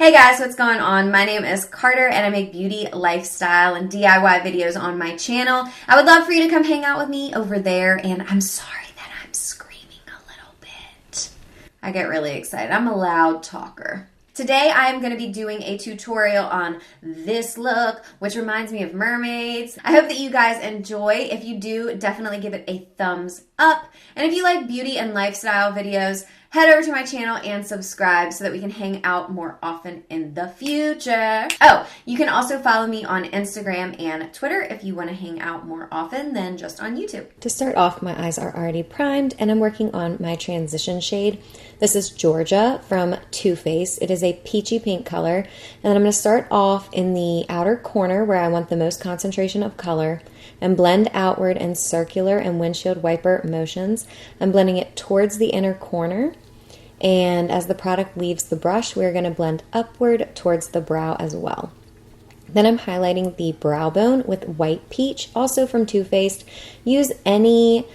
Hey guys, what's going on? My name is Carter and I make beauty, lifestyle, and DIY videos on my channel. I would love for you to come hang out with me over there, and I'm sorry that I'm screaming a little bit. I get really excited. I'm a loud talker. Today I'm going to be doing a tutorial on this look, which reminds me of mermaids. I hope that you guys enjoy. If you do, definitely give it a thumbs up. And if you like beauty and lifestyle videos, head over to my channel and subscribe so that we can hang out more often in the future. Oh, you can also follow me on Instagram and Twitter if you want to hang out more often than just on YouTube. To start off, my eyes are already primed and I'm working on my transition shade. This is Georgia from Too Faced. It is a peachy pink color, and I'm going to start off in the outer corner where I want the most concentration of color and blend outward in circular and windshield wiper motions. I'm blending it towards the inner corner, and as the product leaves the brush, we're going to blend upward towards the brow as well. Then I'm highlighting the brow bone with White Peach, also from Too Faced. Use any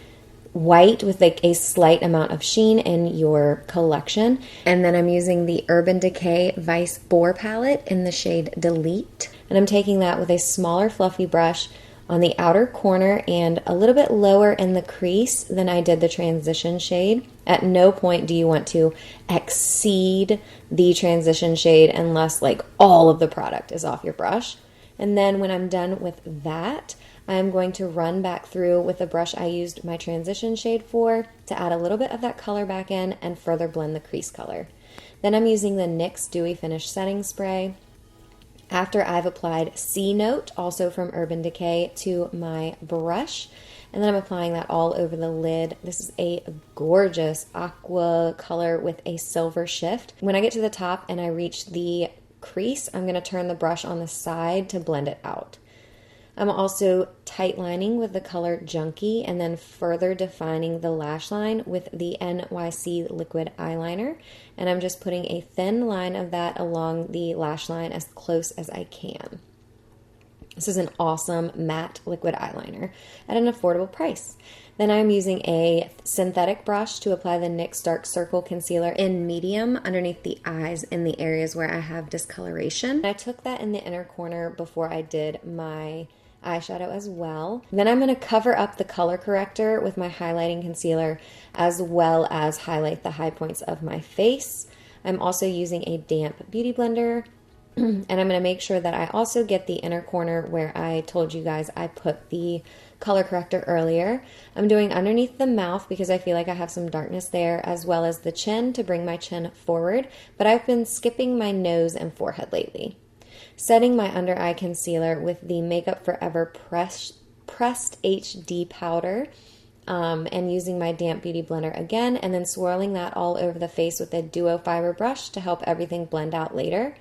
white with like a slight amount of sheen in your collection. And then I'm using the Urban Decay Vice Boar palette in the shade Delete. And I'm taking that with a smaller fluffy brush on the outer corner and a little bit lower in the crease than I did the transition shade. At no point do you want to exceed the transition shade unless like all of the product is off your brush. And then when I'm done with that, I'm going to run back through with the brush I used my transition shade for to add a little bit of that color back in and further blend the crease color. Then I'm using the NYX Dewy Finish Setting Spray after I've applied C Note, also from Urban Decay, to my brush. And then I'm applying that all over the lid. This is a gorgeous aqua color with a silver shift. When I get to the top and I reach the crease, I'm going to turn the brush on the side to blend it out. I'm also tight lining with the color Junkie and then further defining the lash line with the NYC Liquid Eyeliner. And I'm just putting a thin line of that along the lash line as close as I can. This is an awesome matte liquid eyeliner at an affordable price. Then I'm using a synthetic brush to apply the NYX Dark Circle Concealer in medium underneath the eyes in the areas where I have discoloration. I took that in the inner corner before I did my eyeshadow as well. Then I'm going to cover up the color corrector with my highlighting concealer as well as highlight the high points of my face. I'm also using a damp beauty blender. And I'm going to make sure that I also get the inner corner where I told you guys I put the color corrector earlier. I'm doing underneath the mouth because I feel like I have some darkness there, as well as the chin to bring my chin forward, but I've been skipping my nose and forehead lately. Setting my under eye concealer with the Makeup Forever Pressed HD powder. And using my damp beauty blender again, and then swirling that all over the face with a duo fiber brush to help everything blend out later.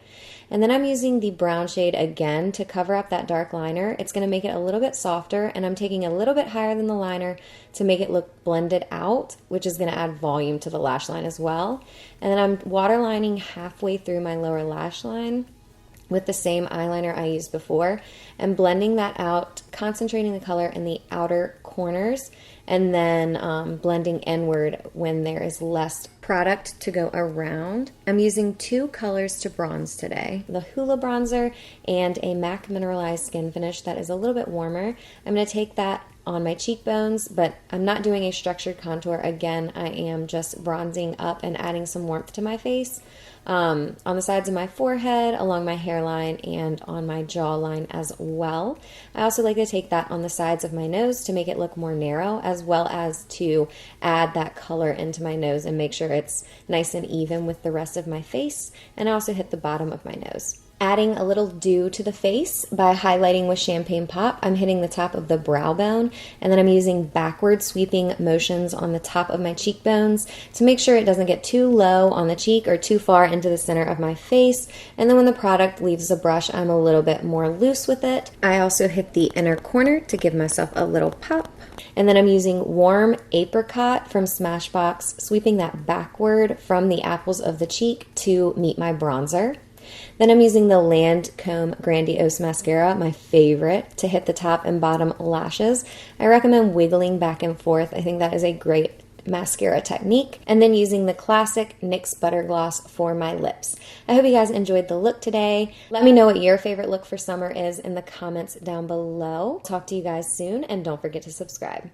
And then I'm using the brown shade again to cover up that dark liner. It's going to make it a little bit softer, and I'm taking a little bit higher than the liner to make it look blended out, which is going to add volume to the lash line as well. And then I'm waterlining halfway through my lower lash line with the same eyeliner I used before, and blending that out, concentrating the color in the outer corners, and then blending inward when there is less product to go around. I'm using two colors to bronze today, the Hoola bronzer and a MAC Mineralized Skin Finish that is a little bit warmer. I'm going to take that on my cheekbones, but I'm not doing a structured contour. Again, I am just bronzing up and adding some warmth to my face. On the sides of my forehead, along my hairline, and on my jawline as well. I also like to take that on the sides of my nose to make it look more narrow, as well as to add that color into my nose and make sure it's nice and even with the rest of my face. And I also hit the bottom of my nose. Adding a little dew to the face by highlighting with Champagne Pop, I'm hitting the top of the brow bone, and then I'm using backward sweeping motions on the top of my cheekbones to make sure it doesn't get too low on the cheek or too far into the center of my face. And then when the product leaves the brush, I'm a little bit more loose with it. I also hit the inner corner to give myself a little pop. And then I'm using Warm Apricot from Smashbox, sweeping that backward from the apples of the cheek to meet my bronzer. Then I'm using the Lancome Grandiose Mascara, my favorite, to hit the top and bottom lashes. I recommend wiggling back and forth. I think that is a great mascara technique, and then using the classic NYX Butter Gloss for my lips. I hope you guys enjoyed the look today. Let me know what your favorite look for summer is in the comments down below. Talk to you guys soon, and don't forget to subscribe.